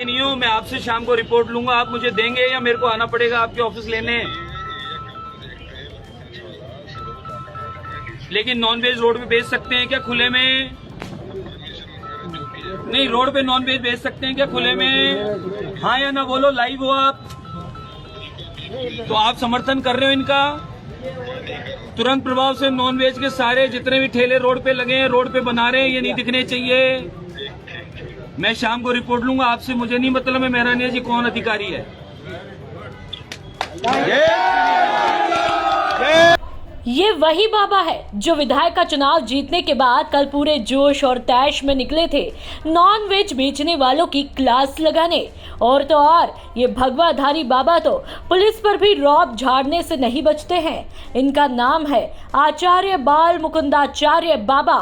नहीं हूँ, मैं आपसे शाम को रिपोर्ट लूंगा। आप मुझे देंगे या मेरे को आना पड़ेगा आपके ऑफिस लेने? लेकिन नॉनवेज रोड पे बेच सकते हैं क्या खुले में? नहीं, रोड पे नॉनवेज बेच सकते हैं क्या खुले में? हाँ या ना बोलो, लाइव हो आप। तो आप समर्थन कर रहे हो इनका? तुरंत प्रभाव से नॉनवेज के सारे जितने भी ठेले रोड पे लगे हैं, रोड पे बना रहे हैं, ये नहीं दिखने चाहिए। मैं शाम को रिपोर्ट लूंगा आपसे। मुझे नहीं मतलब है मेहरानिया जी कौन अधिकारी है। ये वही बाबा है जो विधायक का चुनाव जीतने के बाद कल पूरे जोश और तैश में निकले थे नॉन वेज बेचने वालों की क्लास लगाने। और तो और ये भगवाधारी बाबा तो पुलिस पर भी रौब झाड़ने से नहीं बचते हैं। इनका नाम है आचार्य बाल मुकुंदाचार्य बाबा।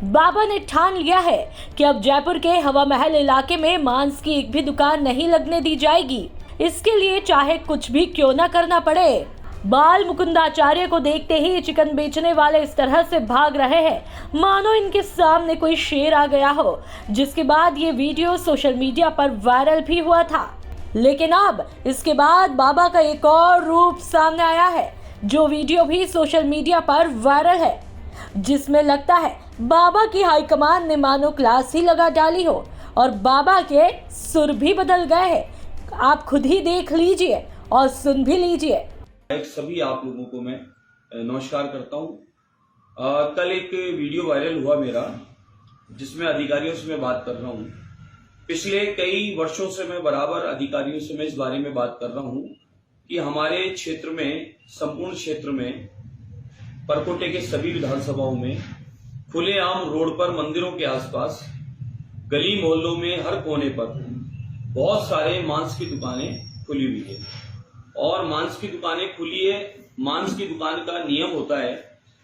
बाबा ने ठान लिया है कि अब जयपुर के हवा महल इलाके में मांस की एक भी दुकान नहीं लगने दी जाएगी। इसके लिए चाहे कुछ भी क्यों न करना पड़े। बाल मुकुंदाचार्य को देखते ही चिकन बेचने वाले इस तरह से भाग रहे हैं मानो इनके सामने कोई शेर आ गया हो, जिसके बाद ये वीडियो सोशल मीडिया पर वायरल भी हुआ था। लेकिन अब इसके बाद बाबा का एक और रूप सामने आया है, जो वीडियो भी सोशल मीडिया पर वायरल है, जिसमें लगता है बाबा की हाईकमान ने मानो क्लास ही लगा डाली हो और बाबा के सुर भी बदल गए हैं। आप खुद ही देख लीजिए और सुन भी लीजिए। सभी आप लोगों को मैं नमस्कार करता हूं। कल एक वीडियो वायरल हुआ मेरा, जिसमें अधिकारियों से मैं बात कर रहा हूं। पिछले कई वर्षों से मैं बराबर अधिकारियों से मैं इस बारे में बात कर रहा हूं कि हमारे क्षेत्र में, संपूर्ण क्षेत्र में, परकोटे के सभी विधानसभाओं में खुलेआम रोड पर, मंदिरों के आसपास, गली मोहल्लों में, हर कोने पर बहुत सारे मांस की दुकानें खुली हुई है। और मांस की दुकानें खुली है। मांस की दुकान का नियम होता है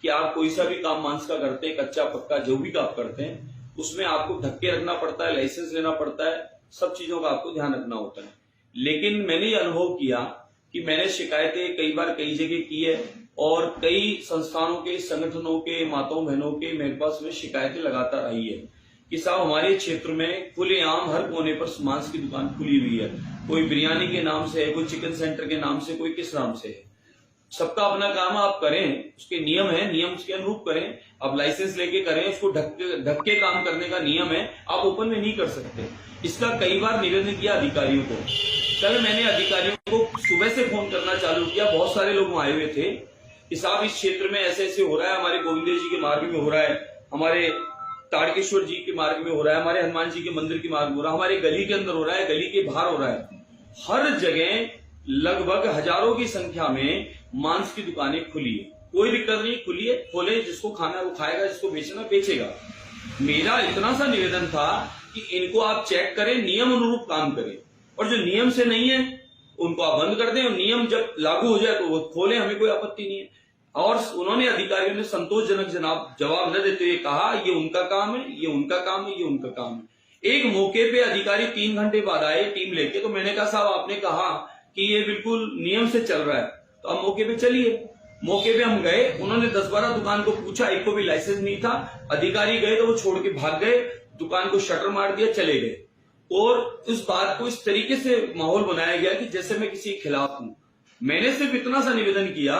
कि आप कोई सा भी काम मांस का करते हैं, कच्चा पक्का जो भी काम करते हैं, उसमें आपको ढक्के रखना पड़ता है, लाइसेंस लेना पड़ता है, सब चीजों का आपको ध्यान रखना होता है। लेकिन मैंने ये अनुभव किया कि मैंने शिकायतें कई बार कई जगह की है और कई संस्थानों के, संगठनों के, माताओं बहनों के मेरे पास में शिकायतें लगातार आई है कि साहब हमारे क्षेत्र में खुलेआम हर कोने पर मांस की दुकान खुली हुई है। कोई बिरयानी के नाम से है, कोई चिकन सेंटर के नाम से, कोई किस नाम से है। सबका अपना काम आप करें, उसके नियम है, नियम के अनुरूप करें। आप लाइसेंस लेके करें, उसको ढक के काम करने का नियम है। आप ओपन में नहीं कर सकते। इसका कई बार निवेदन किया अधिकारियों को। कल मैंने अधिकारियों को सुबह से फोन करना चालू किया। बहुत सारे लोग आए हुए थे कि साहब इस क्षेत्र में ऐसे ऐसे हो रहा है, हमारे गोविंद जी के मार्ग में हो रहा है, हमारे ताड़केश्वर जी के मार्ग में हो रहा है, हमारे हनुमान जी के मंदिर के मार्ग में हो रहा है, हमारे गली के अंदर हो रहा है, गली के बाहर हो रहा है। हर जगह लगभग हजारों की संख्या में मांस की दुकानें खुली है। कोई दिक्कत नहीं, खुली है, खोले, जिसको खाना है वो खाएगा, जिसको बेचना बेचेगा। मेरा इतना सा निवेदन था कि इनको आप चेक करें, नियम अनुरूप काम करें, और जो नियम से नहीं है उनको आप बंद कर दें, और नियम जब लागू हो जाए तो वो खोले, हमें कोई आपत्ति नहीं है। और उन्होंने, अधिकारियों ने संतोषजनक जवाब न देते हुए कहा ये उनका काम है, ये उनका काम है, ये उनका काम है। एक मौके पे अधिकारी 3 घंटे बाद आए टीम लेके, तो मैंने कहा साहब आपने कहा कि ये बिल्कुल नियम से चल रहा है, तो आप मौके पे चलिए। मौके पे हम गए, उन्होंने 10-12 दुकान को पूछा, एक को भी लाइसेंस नहीं था। अधिकारी गए तो वो छोड़ के भाग गए, दुकान को शटर मार दिया, चले गए। और उस बात को इस तरीके से माहौल बनाया गया कि जैसे मैं किसी के खिलाफ हूं। मैंने सिर्फ इतना सा निवेदन किया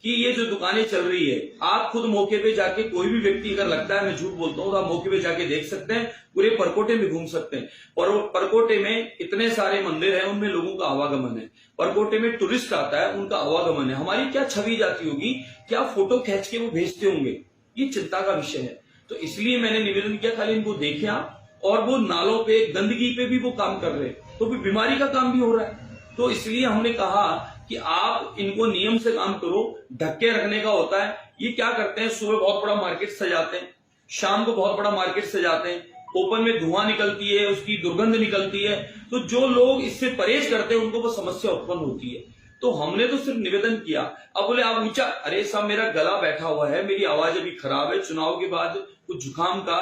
कि ये जो दुकानें चल रही है, आप खुद मौके पे जाके, कोई भी व्यक्ति अगर लगता है मैं झूठ बोलता हूं, तो आप मौके पे जाके देख सकते हैं। पूरे परकोटे में घूम सकते हैं। और परकोटे में इतने सारे मंदिर हैं, उनमें लोगों का आवागमन है। परकोटे में टूरिस्ट आता है, उनका आवागमन है। हमारी क्या छवि जाती होगी, क्या फोटो खींच के वो भेजते होंगे, ये चिंता का विषय है। तो इसलिए मैंने निवेदन किया, खाली इनको देखें आप। और वो नालों पे, गंदगी पे भी वो काम कर रहे हैं, तो फिर बीमारी का काम भी हो रहा है। तो इसलिए हमने कहा कि आप इनको नियम से काम करो। ढक्के रखने का होता है। ये क्या करते हैं, सुबह बहुत बड़ा मार्केट सजाते हैं, शाम को बहुत बड़ा मार्केट सजाते हैं, ओपन में धुआं निकलती है, उसकी दुर्गंध निकलती है। तो जो लोग इससे परहेज करते हैं उनको वो समस्या उत्पन्न होती है। तो हमने तो सिर्फ निवेदन किया। अब बोले आप ऊंचा, अरे साहब मेरा गला बैठा हुआ है, मेरी आवाज अभी खराब है, चुनाव के बाद कुछ जुकाम का,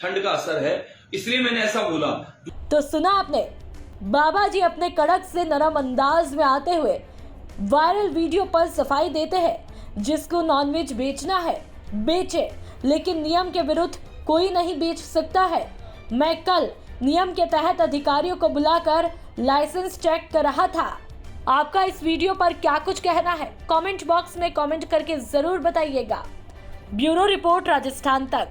ठंड का असर है, इसलिए मैंने ऐसा बोला। तो सुना आपने, बाबा जी अपने कड़क से नरम अंदाज में आते हुए वायरल वीडियो पर सफाई देते हैं। जिसको नॉनवेज बेचना है बेचे, लेकिन नियम के विरुद्ध कोई नहीं बेच सकता है। मैं कल नियम के तहत अधिकारियों को बुलाकर लाइसेंस चेक कर रहा था। आपका इस वीडियो पर क्या कुछ कहना है, कमेंट बॉक्स में कमेंट करके जरूर बताइएगा। ब्यूरो रिपोर्ट, राजस्थान तक।